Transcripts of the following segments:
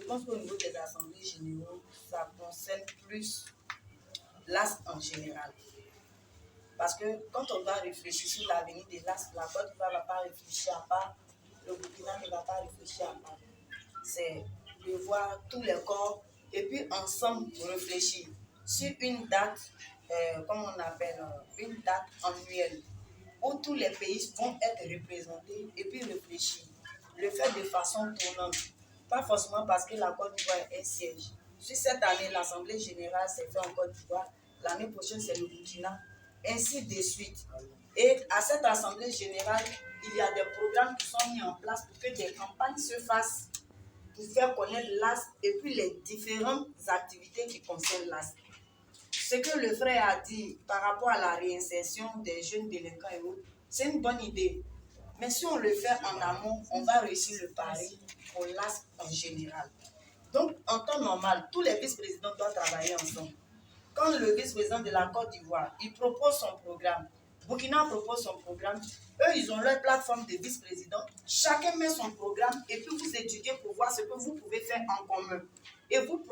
pense qu'au niveau des assemblées générales, ça concerne plus l'AS en général. Parce que quand on doit réfléchir sur l'avenir de l'AS, la Côte d'Ivoire ne va pas réfléchir à part, le Burkina ne va pas réfléchir à part. C'est de voir tous les corps et puis ensemble réfléchir sur une date, comme on appelle, une date annuelle, où tous les pays vont être représentés et puis réfléchir. Le faire de façon tournante, pas forcément parce que la Côte d'Ivoire est un siège. Si cette année, l'Assemblée générale s'est faite en Côte d'Ivoire, l'année prochaine, c'est le Burkina, ainsi de suite. Et à cette Assemblée générale, il y a des programmes qui sont mis en place pour que des campagnes se fassent pour faire connaître l'AS et puis les différentes activités qui concernent l'AS. Ce que le frère a dit par rapport à la réinsertion des jeunes délinquants et autres, c'est une bonne idée. Mais si on le fait en amont, on va réussir le pari pour l'AS en général. Donc, en temps normal, tous les vice-présidents doivent travailler ensemble. Quand le vice-président de la Côte d'Ivoire, il propose son programme, Burkina propose son programme, eux, ils ont leur plateforme de vice-président, chacun met son programme et puis vous étudiez pour voir ce que vous pouvez faire en commun. Et vous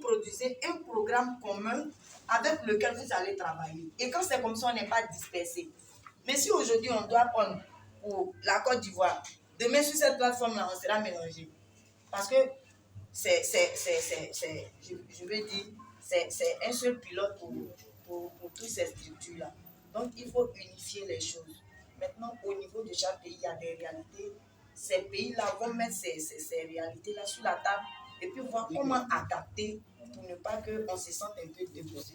produisez un programme commun avec lequel vous allez travailler. Et quand c'est comme ça, on n'est pas dispersé. Mais si aujourd'hui, on doit prendre pour la Côte d'Ivoire, demain sur cette plateforme-là, on sera mélangé. Parce que je veux dire, c'est un seul pilote pour toutes ces structures-là. Donc, il faut unifier les choses. Maintenant, au niveau de chaque pays, il y a des réalités. Ces pays-là vont mettre ces réalités-là sur la table et puis voir comment adapter pour ne pas qu'on se sente un peu déposé.